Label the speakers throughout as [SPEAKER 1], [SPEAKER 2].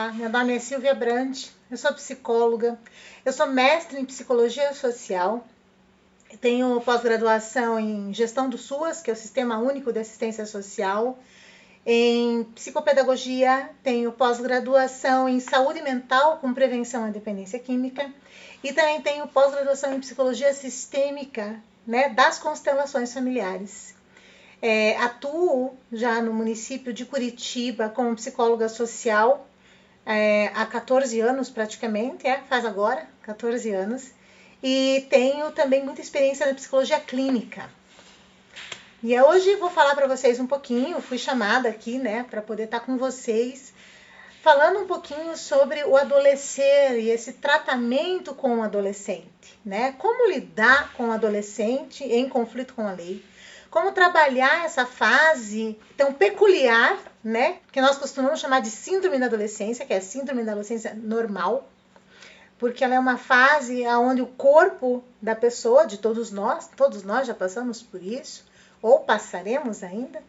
[SPEAKER 1] Olá, meu nome é Silvia Brandt, eu sou psicóloga, eu sou mestre em psicologia social, tenho pós-graduação em gestão do SUAS, que é o Sistema Único de Assistência Social, em psicopedagogia, tenho pós-graduação em saúde mental com prevenção à dependência química e também tenho pós-graduação em psicologia sistêmica, né, das constelações familiares. Atuo já no município de Curitiba como psicóloga social há 14 anos praticamente, faz agora 14 anos, e tenho também muita experiência na psicologia clínica. E hoje vou falar para vocês um pouquinho, fui chamada aqui, né, para poder estar com vocês, falando um pouquinho sobre o adolescer e esse tratamento com o adolescente, né? Como lidar com o adolescente em conflito com a lei, como trabalhar essa fase tão peculiar, né, que nós costumamos chamar de síndrome da adolescência, que é a síndrome da adolescência normal, porque ela é uma fase onde o corpo da pessoa, de todos nós já passamos por isso, ou passaremos ainda,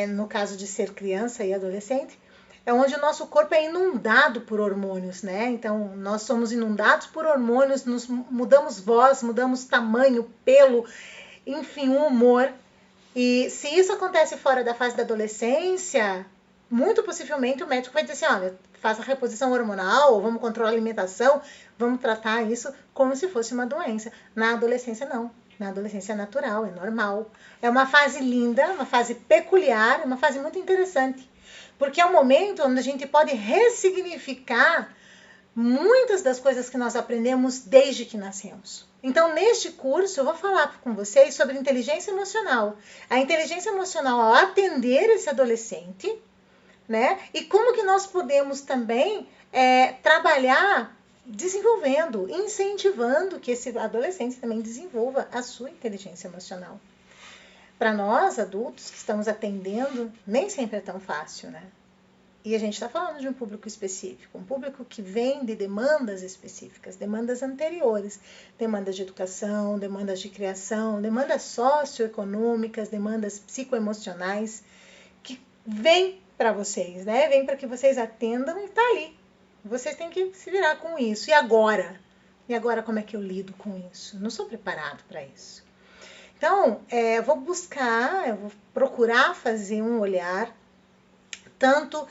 [SPEAKER 1] no caso de ser criança e adolescente, é onde o nosso corpo é inundado por hormônios, né? Então, nós somos inundados por hormônios, mudamos voz, mudamos tamanho, pelo, enfim, o humor. E se isso acontece fora da fase da adolescência, muito possivelmente o médico vai dizer assim, olha, faça a reposição hormonal, vamos controlar a alimentação, vamos tratar isso como se fosse uma doença. Na adolescência, não. Na adolescência é natural, é normal. É uma fase linda, uma fase peculiar, uma fase muito interessante. Porque é um momento onde a gente pode ressignificar muitas das coisas que nós aprendemos desde que nascemos. Então, neste curso, eu vou falar com vocês sobre inteligência emocional. A inteligência emocional ao atender esse adolescente, né? E como que nós podemos também trabalhar desenvolvendo, incentivando que esse adolescente também desenvolva a sua inteligência emocional. Para nós, adultos, que estamos atendendo, nem sempre é tão fácil, né? E a gente está falando de um público específico, um público que vem de demandas específicas, demandas anteriores, demandas de educação, demandas de criação, demandas socioeconômicas, demandas psicoemocionais, que vem para vocês, né? Vem para que vocês atendam e tá ali. Vocês têm que se virar com isso. E agora? E agora como é que eu lido com isso? Não sou preparado para isso. Então, eu vou procurar fazer um olhar tanto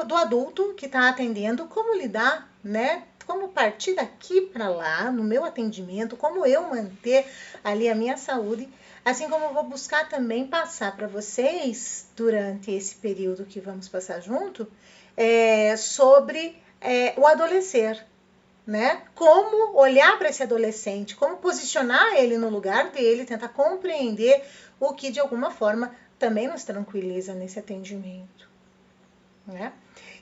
[SPEAKER 1] do adulto que está atendendo, como lidar, né? Como partir daqui para lá no meu atendimento, como eu manter ali a minha saúde, assim como eu vou buscar também passar para vocês, durante esse período que vamos passar junto, sobre o adolescer, né? Como olhar para esse adolescente, como posicionar ele no lugar dele, tentar compreender o que de alguma forma também nos tranquiliza nesse atendimento, né?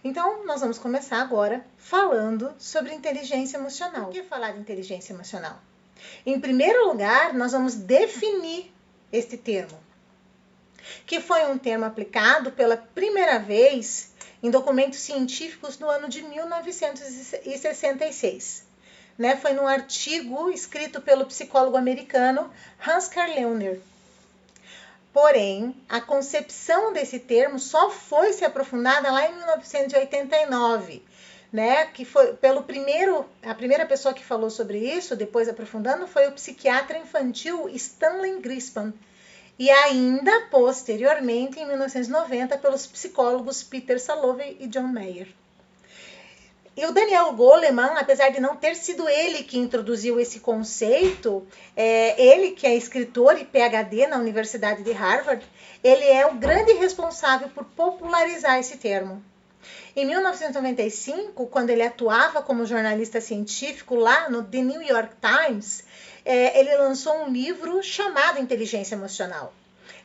[SPEAKER 1] Então, nós vamos começar agora falando sobre inteligência emocional. Por que falar de inteligência emocional? Em primeiro lugar, nós vamos definir este termo, que foi um termo aplicado pela primeira vez em documentos científicos no ano de 1966. Né? Foi num artigo escrito pelo psicólogo americano Hans Carl Leuner. Porém, a concepção desse termo só foi se aprofundada lá em 1989, né? Que foi a primeira pessoa que falou sobre isso, depois aprofundando, foi o psiquiatra infantil Stanley Grispan. E ainda posteriormente, em 1990, pelos psicólogos Peter Salovey e John Mayer. E o Daniel Goleman, apesar de não ter sido ele que introduziu esse conceito, ele que é escritor e PhD na Universidade de Harvard, ele é o grande responsável por popularizar esse termo. Em 1995, quando ele atuava como jornalista científico lá no The New York Times, ele lançou um livro chamado Inteligência Emocional.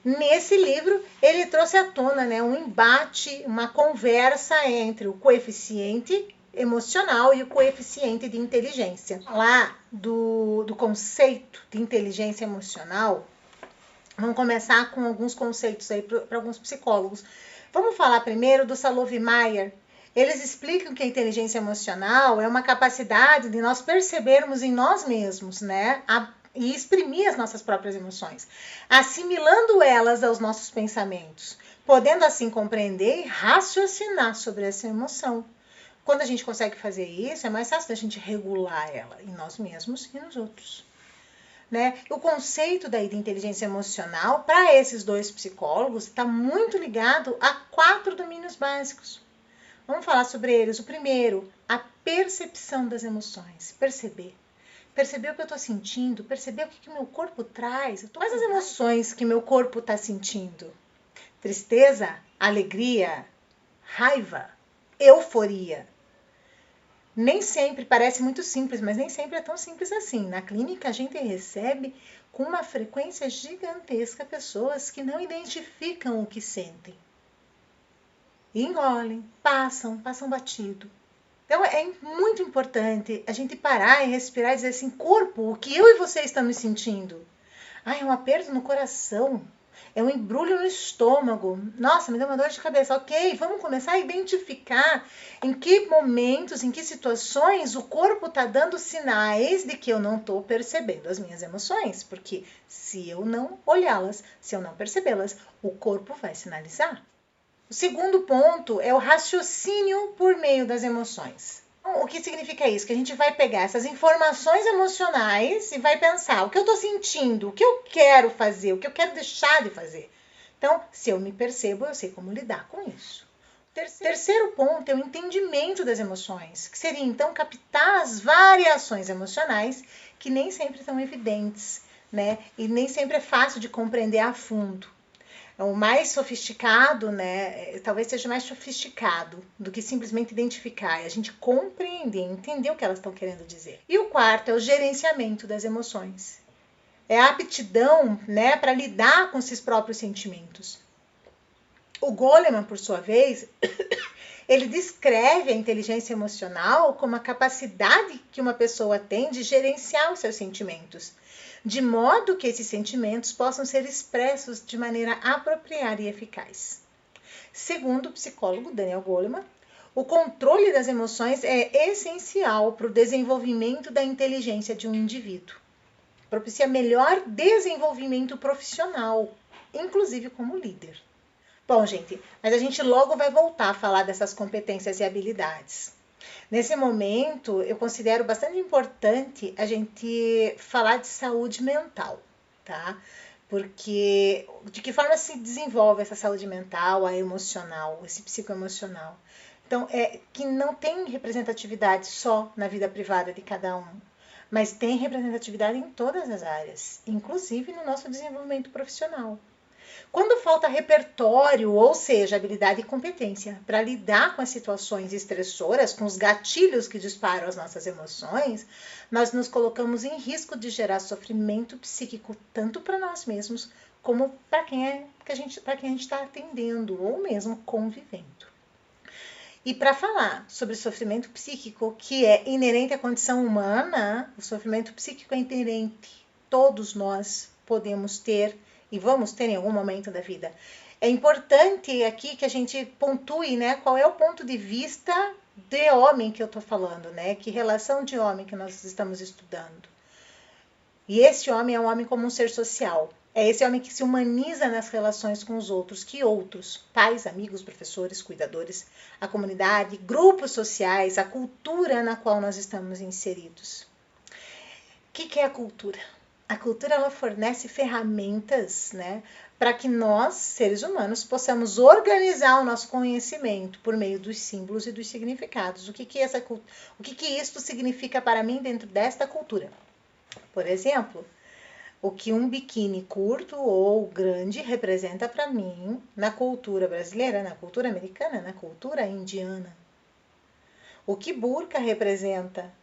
[SPEAKER 1] Nesse livro, ele trouxe à tona, né, um embate, uma conversa entre o coeficiente emocional e o coeficiente de inteligência. Lá do conceito de inteligência emocional, vamos começar com alguns conceitos aí para alguns psicólogos. Vamos falar primeiro do Salovey e Mayer. Eles explicam que a inteligência emocional é uma capacidade de nós percebermos em nós mesmos, né, e exprimir as nossas próprias emoções, assimilando elas aos nossos pensamentos, podendo assim compreender e raciocinar sobre essa emoção. Quando a gente consegue fazer isso, é mais fácil da gente regular ela em nós mesmos e nos outros. Né? O conceito daí de inteligência emocional, para esses dois psicólogos, está muito ligado a 4 domínios básicos. Vamos falar sobre eles. O primeiro, a percepção das emoções. Perceber. Perceber o que eu estou sentindo, perceber o que o meu corpo traz. Quais as emoções que meu corpo está sentindo? Tristeza, alegria, raiva, euforia. Nem sempre, parece muito simples, mas nem sempre é tão simples assim. Na clínica, a gente recebe com uma frequência gigantesca pessoas que não identificam o que sentem. E engolem, passam batido. Então, é muito importante a gente parar e respirar e dizer assim, corpo, o que eu e você estamos sentindo? É um aperto no coração. É um embrulho no estômago. Nossa, me deu uma dor de cabeça. Ok, vamos começar a identificar em que momentos, em que situações o corpo está dando sinais de que eu não estou percebendo as minhas emoções. Porque se eu não olhá-las, se eu não percebê-las, o corpo vai sinalizar. O segundo ponto é o raciocínio por meio das emoções. O que significa isso? Que a gente vai pegar essas informações emocionais e vai pensar o que eu estou sentindo, o que eu quero fazer, o que eu quero deixar de fazer. Então, se eu me percebo, eu sei como lidar com isso. Terceiro ponto é o entendimento das emoções, que seria então captar as variações emocionais que nem sempre são evidentes, né? E nem sempre é fácil de compreender a fundo. O mais sofisticado, né, talvez seja mais sofisticado do que simplesmente identificar, é a gente compreender, entender o que elas estão querendo dizer. E o quarto é o gerenciamento das emoções. É a aptidão, né, para lidar com esses próprios sentimentos. O Goleman, por sua vez, ele descreve a inteligência emocional como a capacidade que uma pessoa tem de gerenciar os seus sentimentos, de modo que esses sentimentos possam ser expressos de maneira apropriada e eficaz. Segundo o psicólogo Daniel Goleman, o controle das emoções é essencial para o desenvolvimento da inteligência de um indivíduo. Propicia melhor desenvolvimento profissional, inclusive como líder. Bom, gente, mas a gente logo vai voltar a falar dessas competências e habilidades. Nesse momento, eu considero bastante importante a gente falar de saúde mental, tá? Porque de que forma se desenvolve essa saúde mental, a emocional, esse psicoemocional? Então, é que não tem representatividade só na vida privada de cada um, mas tem representatividade em todas as áreas, inclusive no nosso desenvolvimento profissional. Quando falta repertório, ou seja, habilidade e competência para lidar com as situações estressoras, com os gatilhos que disparam as nossas emoções, nós nos colocamos em risco de gerar sofrimento psíquico tanto para nós mesmos como para quem a gente está atendendo ou mesmo convivendo. E para falar sobre sofrimento psíquico, que é inerente à condição humana, o sofrimento psíquico é inerente. Todos nós podemos ter e vamos ter em algum momento da vida. É importante aqui que a gente pontue, né, qual é o ponto de vista de homem que eu estou falando, né? Que relação de homem que nós estamos estudando. E esse homem é um homem como um ser social. É esse homem que se humaniza nas relações com os outros, que outros, pais, amigos, professores, cuidadores, a comunidade, grupos sociais, a cultura na qual nós estamos inseridos. O que é a cultura? A cultura ela fornece ferramentas, né, para que nós, seres humanos, possamos organizar o nosso conhecimento por meio dos símbolos e dos significados. O que isto significa para mim dentro desta cultura? Por exemplo, o que um biquíni curto ou grande representa para mim na cultura brasileira, na cultura americana, na cultura indiana. O que burca representa,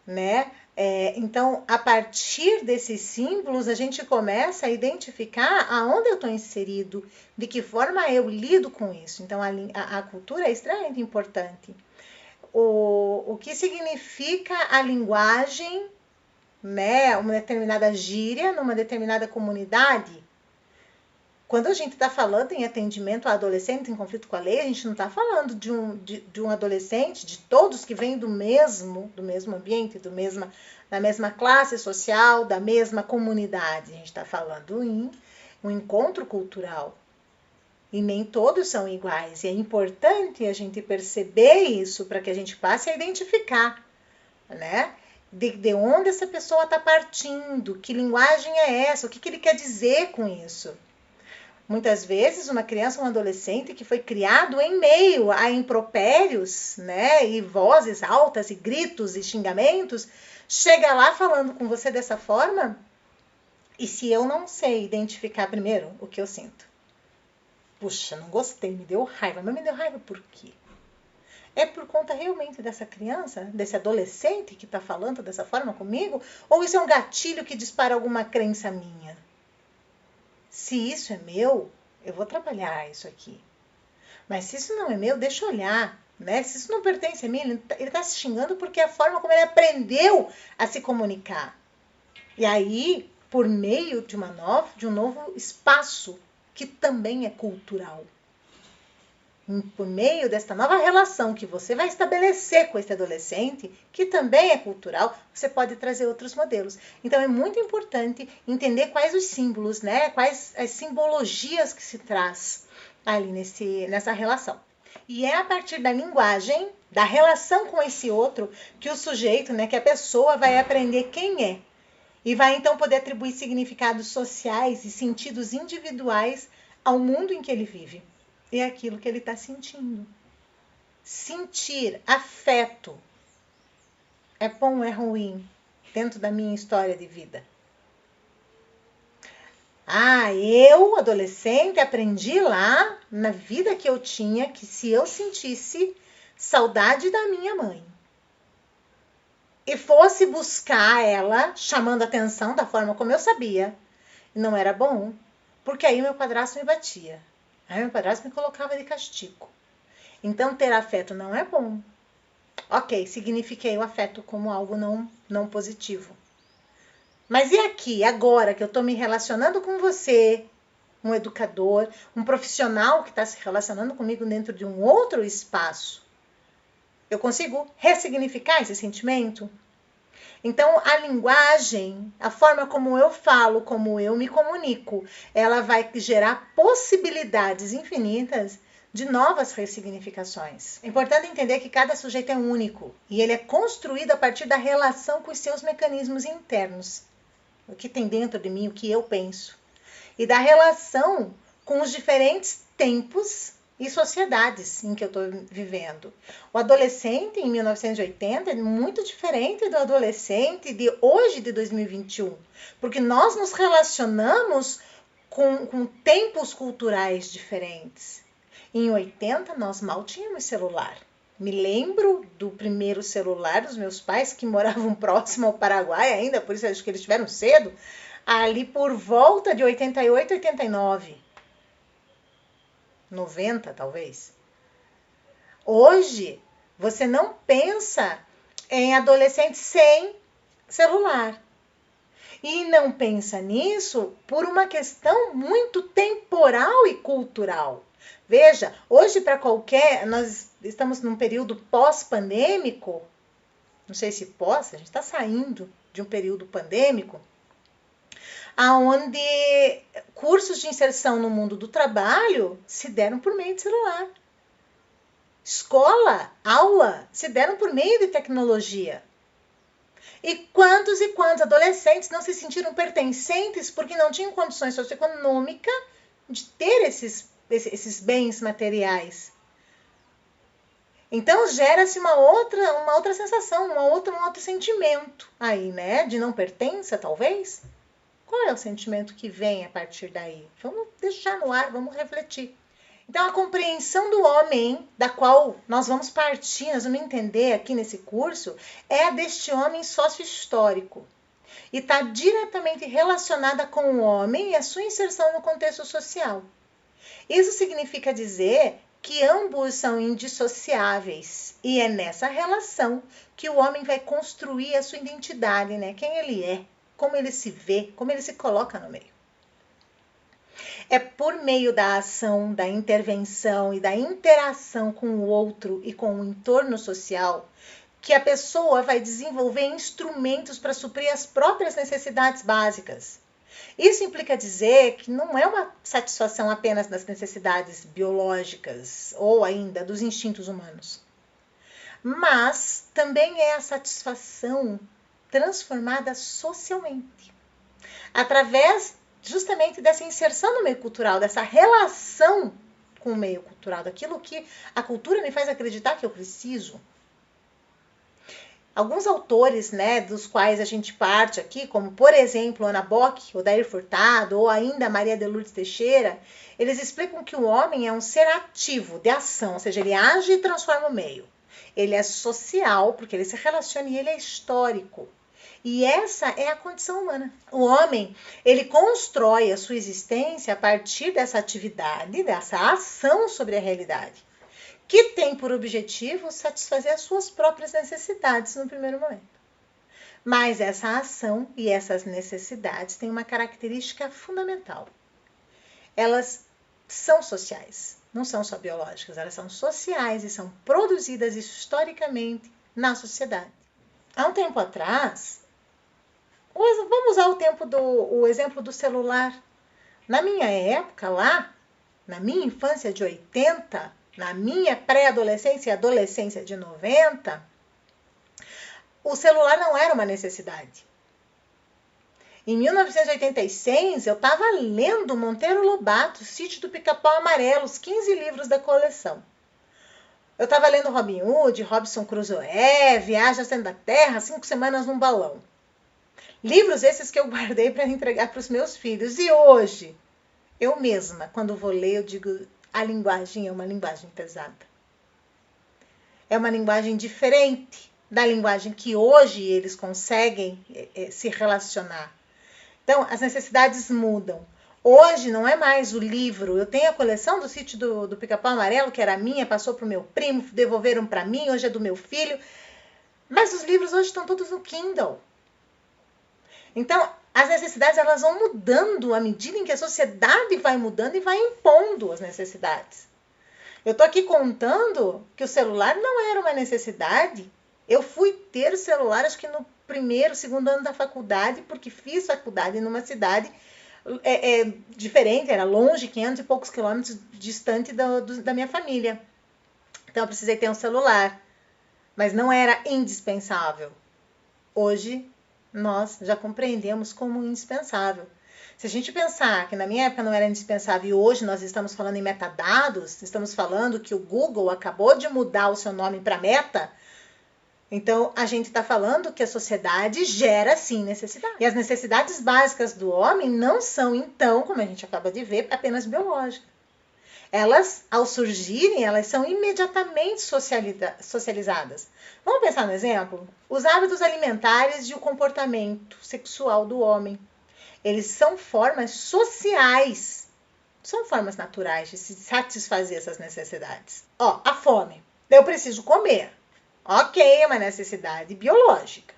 [SPEAKER 1] né? Então, a partir desses símbolos, a gente começa a identificar aonde eu estou inserido, de que forma eu lido com isso. Então, a cultura é extremamente importante. O que significa a linguagem, né? Uma determinada gíria numa determinada comunidade. Quando a gente está falando em atendimento a adolescente em conflito com a lei, a gente não está falando de um adolescente, de todos que vêm do mesmo ambiente, da mesma classe social, da mesma comunidade. A gente está falando em um encontro cultural. E nem todos são iguais. E é importante a gente perceber isso para que a gente passe a identificar, né? De onde essa pessoa está partindo, que linguagem é essa, o que ele quer dizer com isso. Muitas vezes uma criança ou um adolescente que foi criado em meio a impropérios, né, e vozes altas e gritos e xingamentos, chega lá falando com você dessa forma, e se eu não sei identificar primeiro o que eu sinto? Puxa, não gostei, me deu raiva. Mas me deu raiva por quê? É por conta realmente dessa criança, desse adolescente que está falando dessa forma comigo? Ou isso é um gatilho que dispara alguma crença minha? Se isso é meu, eu vou trabalhar isso aqui. Mas se isso não é meu, deixa eu olhar. Né? Se isso não pertence a mim, ele está se xingando porque é a forma como ele aprendeu a se comunicar. E aí, por meio de um novo espaço, que também é cultural. Por meio desta nova relação que você vai estabelecer com esse adolescente, que também é cultural, você pode trazer outros modelos. Então é muito importante entender quais os símbolos, né? Quais as simbologias que se traz ali nessa relação. E é a partir da linguagem, da relação com esse outro, que o sujeito, né, que a pessoa vai aprender quem é. E vai então poder atribuir significados sociais e sentidos individuais ao mundo em que ele vive. E é aquilo que ele está sentindo. Sentir afeto é bom ou é ruim dentro da minha história de vida? Eu, adolescente, aprendi lá na vida que eu tinha que se eu sentisse saudade da minha mãe e fosse buscar ela, chamando atenção da forma como eu sabia, não era bom, porque aí meu padrasto me batia. Aí meu padrasto me colocava de castigo. Então, ter afeto não é bom. Ok, signifiquei o afeto como algo não positivo. Mas e aqui, agora que eu estou me relacionando com você, um educador, um profissional que está se relacionando comigo dentro de um outro espaço, eu consigo ressignificar esse sentimento? Então, a linguagem, a forma como eu falo, como eu me comunico, ela vai gerar possibilidades infinitas de novas ressignificações. É importante entender que cada sujeito é único e ele é construído a partir da relação com os seus mecanismos internos. O que tem dentro de mim, o que eu penso. E da relação com os diferentes tempos e sociedades em que eu estou vivendo. O adolescente em 1980 é muito diferente do adolescente de hoje, de 2021, porque nós nos relacionamos com tempos culturais diferentes. Em 80, nós mal tínhamos celular. Me lembro do primeiro celular dos meus pais, que moravam próximo ao Paraguai ainda, por isso acho que eles tiveram cedo, ali por volta de 88, 89. 90, talvez. Hoje, você não pensa em adolescente sem celular. E não pensa nisso por uma questão muito temporal e cultural. Veja, hoje nós estamos num período pós-pandêmico, não sei se a gente está saindo de um período pandêmico, onde cursos de inserção no mundo do trabalho se deram por meio de celular. Escola, aula, se deram por meio de tecnologia. E quantos adolescentes não se sentiram pertencentes porque não tinham condições socioeconômicas de ter esses bens materiais? Então gera-se uma outra sensação, um outro sentimento aí, né? De não pertença, talvez. Qual é o sentimento que vem a partir daí? Vamos deixar no ar, vamos refletir. Então, a compreensão do homem, da qual nós vamos partir, nós vamos entender aqui nesse curso, é a deste homem sócio-histórico. E está diretamente relacionada com o homem e a sua inserção no contexto social. Isso significa dizer que ambos são indissociáveis. E é nessa relação que o homem vai construir a sua identidade, né? Quem ele é, como ele se vê, como ele se coloca no meio. É por meio da ação, da intervenção e da interação com o outro e com o entorno social que a pessoa vai desenvolver instrumentos para suprir as próprias necessidades básicas. Isso implica dizer que não é uma satisfação apenas das necessidades biológicas ou ainda dos instintos humanos, mas também é a satisfação transformada socialmente, através justamente dessa inserção no meio cultural, dessa relação com o meio cultural, daquilo que a cultura me faz acreditar que eu preciso. Alguns autores, né, dos quais a gente parte aqui, como por exemplo Ana Bock, Odair Furtado ou ainda Maria de Lourdes Teixeira, eles explicam que o homem é um ser ativo, de ação, ou seja, ele age e transforma o meio. Ele é social, porque ele se relaciona, e ele é histórico. E essa é a condição humana. O homem, ele constrói a sua existência a partir dessa atividade, dessa ação sobre a realidade, que tem por objetivo satisfazer as suas próprias necessidades no primeiro momento. Mas essa ação e essas necessidades têm uma característica fundamental. Elas são sociais, não são só biológicas, elas são sociais e são produzidas historicamente na sociedade. Há um tempo atrás, vamos usar o exemplo do celular. Na minha época lá, na minha infância de 80, na minha pré-adolescência e adolescência de 90, o celular não era uma necessidade. Em 1986, eu estava lendo Monteiro Lobato, Sítio do Pica-Pau Amarelo, os 15 livros da coleção. Eu estava lendo Robin Hood, Robinson Crusoe, Viagem ao Centro da Terra, 5 Semanas num Balão. Livros esses que eu guardei para entregar para os meus filhos. E hoje, eu mesma, quando vou ler, eu digo, a linguagem é uma linguagem pesada. É uma linguagem diferente da linguagem que hoje eles conseguem se relacionar. Então, as necessidades mudam. Hoje não é mais o livro. Eu tenho a coleção do Sítio do Pica-Pau Amarelo, que era minha, passou para o meu primo, devolveram para mim, hoje é do meu filho. Mas os livros hoje estão todos no Kindle. Então, as necessidades elas vão mudando à medida em que a sociedade vai mudando e vai impondo as necessidades. Eu estou aqui contando que o celular não era uma necessidade. Eu fui ter o celular, acho que no primeiro, segundo ano da faculdade, porque fiz faculdade numa cidade diferente, era longe, 500 e poucos quilômetros distante da minha família. Então, eu precisei ter um celular, mas não era indispensável. Hoje, nós já compreendemos como indispensável. Se a gente pensar que na minha época não era indispensável e hoje nós estamos falando em metadados, estamos falando que o Google acabou de mudar o seu nome para Meta, então a gente está falando que a sociedade gera sim necessidade. E as necessidades básicas do homem não são, então, como a gente acaba de ver, apenas biológicas. Elas, ao surgirem, elas são imediatamente socializadas. Vamos pensar no exemplo? Os hábitos alimentares e o comportamento sexual do homem. Eles são formas sociais. São formas naturais de se satisfazer essas necessidades. A fome. Eu preciso comer. Ok, é uma necessidade biológica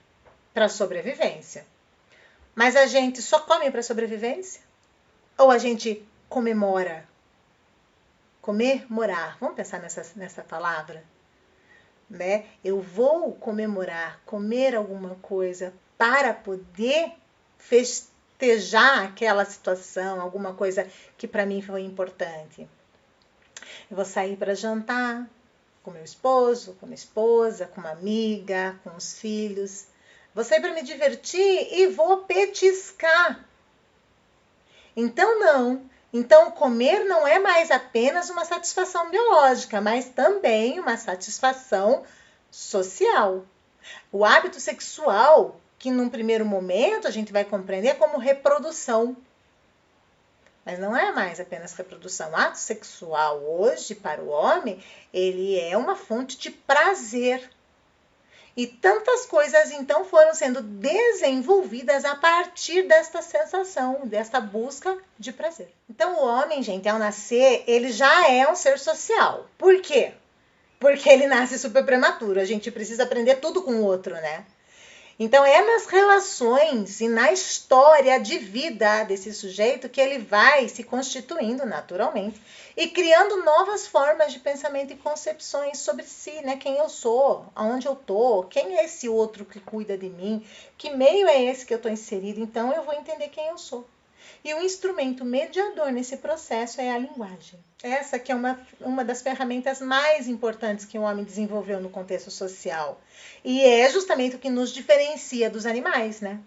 [SPEAKER 1] para sobrevivência. Mas a gente só come para sobrevivência? Ou a gente comemora? Comemorar. Vamos pensar nessa palavra? Né? Eu vou comemorar, comer alguma coisa para poder festejar aquela situação, alguma coisa que para mim foi importante. Eu vou sair para jantar com meu esposo, com minha esposa, com uma amiga, com os filhos. Vou sair para me divertir e vou petiscar. Então, não. Então, comer não é mais apenas uma satisfação biológica, mas também uma satisfação social. O hábito sexual, que num primeiro momento a gente vai compreender como reprodução, mas não é mais apenas reprodução. O ato sexual hoje, para o homem, ele é uma fonte de prazer. E tantas coisas, então, foram sendo desenvolvidas a partir desta sensação, desta busca de prazer. Então, o homem, gente, ao nascer, ele já é um ser social. Por quê? Porque ele nasce super prematuro. A gente precisa aprender tudo com o outro, né? Então, é nas relações e na história de vida desse sujeito que ele vai se constituindo naturalmente e criando novas formas de pensamento e concepções sobre si, né? Quem eu sou, aonde eu estou, quem é esse outro que cuida de mim, que meio é esse que eu estou inserido, então eu vou entender quem eu sou. E o instrumento mediador nesse processo é a linguagem. Essa que é uma das ferramentas mais importantes que o homem desenvolveu no contexto social. E é justamente o que nos diferencia dos animais, né?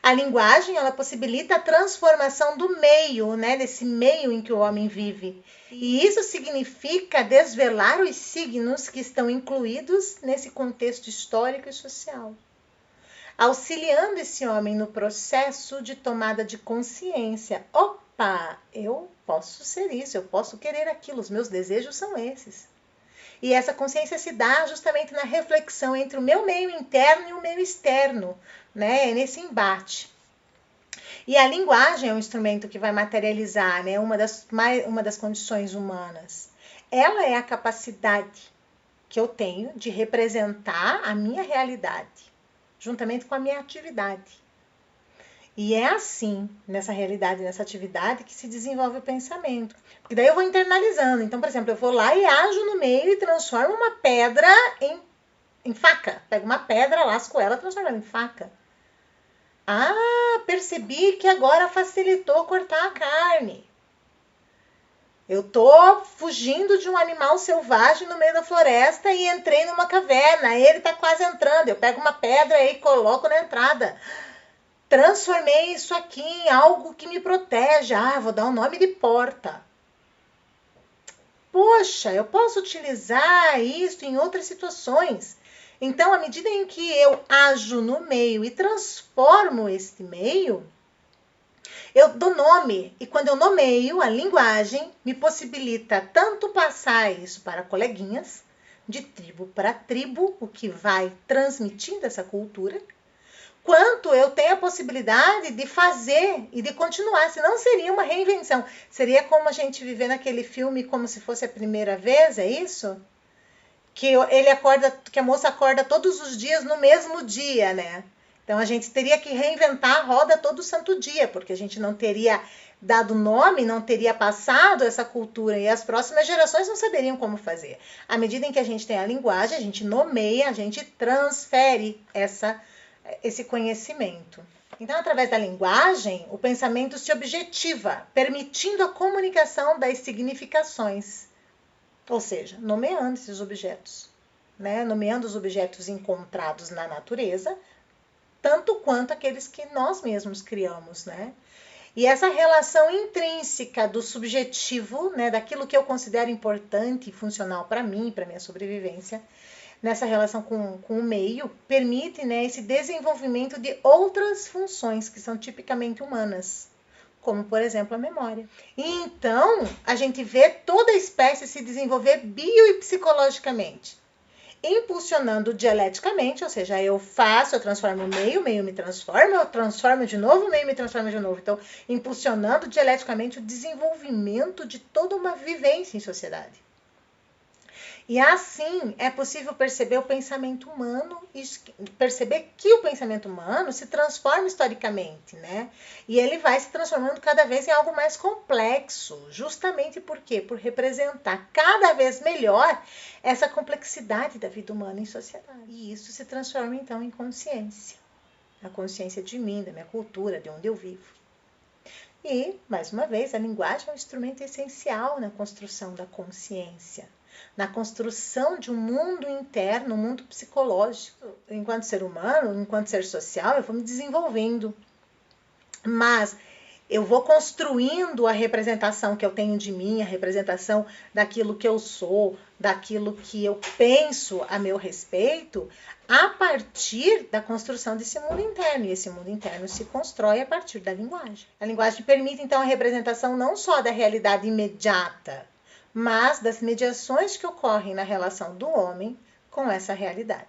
[SPEAKER 1] A linguagem, ela possibilita a transformação do meio, né? Desse meio em que o homem vive. E isso significa desvelar os signos que estão incluídos nesse contexto histórico e social, auxiliando esse homem no processo de tomada de consciência. Opa, eu posso ser isso, eu posso querer aquilo, os meus desejos são esses. E essa consciência se dá justamente na reflexão entre o meu meio interno e o meio externo, né? Nesse embate. E a linguagem é um instrumento que vai materializar, né? Uma das condições humanas. Ela é a capacidade que eu tenho de representar a minha realidade, juntamente com a minha atividade. E é assim, nessa realidade, nessa atividade, que se desenvolve o pensamento. Porque daí eu vou internalizando. Então, por exemplo, eu vou lá e ajo no meio e transformo uma pedra em faca. Pego uma pedra, lasco ela, transformo ela em faca. Ah, percebi que agora facilitou cortar a carne. Eu tô fugindo de um animal selvagem no meio da floresta e entrei numa caverna. Ele tá quase entrando. Eu pego uma pedra e coloco na entrada. Transformei isso aqui em algo que me protege. Ah, vou dar o nome de porta. Poxa, eu posso utilizar isso em outras situações. Então, à medida em que eu ajo no meio e transformo este meio, eu dou nome. E quando eu nomeio, a linguagem me possibilita tanto passar isso para coleguinhas, de tribo para tribo, o que vai transmitindo essa cultura, quanto eu tenho a possibilidade de fazer e de continuar, senão seria uma reinvenção. Seria como a gente viver naquele filme como se fosse a primeira vez, é isso? Que a moça acorda todos os dias no mesmo dia, né? Então a gente teria que reinventar a roda todo santo dia, porque a gente não teria dado nome, não teria passado essa cultura e as próximas gerações não saberiam como fazer. À medida em que a gente tem a linguagem, a gente nomeia, a gente transfere esse conhecimento. Então, através da linguagem, o pensamento se objetiva, permitindo a comunicação das significações. Ou seja, nomeando esses objetos, né? Nomeando os objetos encontrados na natureza, tanto quanto aqueles que nós mesmos criamos, né? E essa relação intrínseca do subjetivo, né, daquilo que eu considero importante e funcional para mim, para minha sobrevivência, nessa relação com o meio, permite, né, esse desenvolvimento de outras funções que são tipicamente humanas, como, por exemplo, a memória. E então, a gente vê toda a espécie se desenvolver bio e psicologicamente, impulsionando dialeticamente, ou seja, eu transformo o meio me transforma, eu transformo de novo, o meio me transforma de novo. Então, impulsionando dialeticamente o desenvolvimento de toda uma vivência em sociedade. E assim é possível perceber o pensamento humano, perceber que o pensamento humano se transforma historicamente, né? E ele vai se transformando cada vez em algo mais complexo, justamente por quê? Por representar cada vez melhor essa complexidade da vida humana em sociedade. E isso se transforma então em consciência. A consciência de mim, da minha cultura, de onde eu vivo. E, mais uma vez, a linguagem é um instrumento essencial na construção da consciência, na construção de um mundo interno, um mundo psicológico. Enquanto ser humano, enquanto ser social, eu vou me desenvolvendo. Mas eu vou construindo a representação que eu tenho de mim, a representação daquilo que eu sou, daquilo que eu penso a meu respeito, a partir da construção desse mundo interno. E esse mundo interno se constrói a partir da linguagem. A linguagem permite, então, a representação não só da realidade imediata, mas das mediações que ocorrem na relação do homem com essa realidade.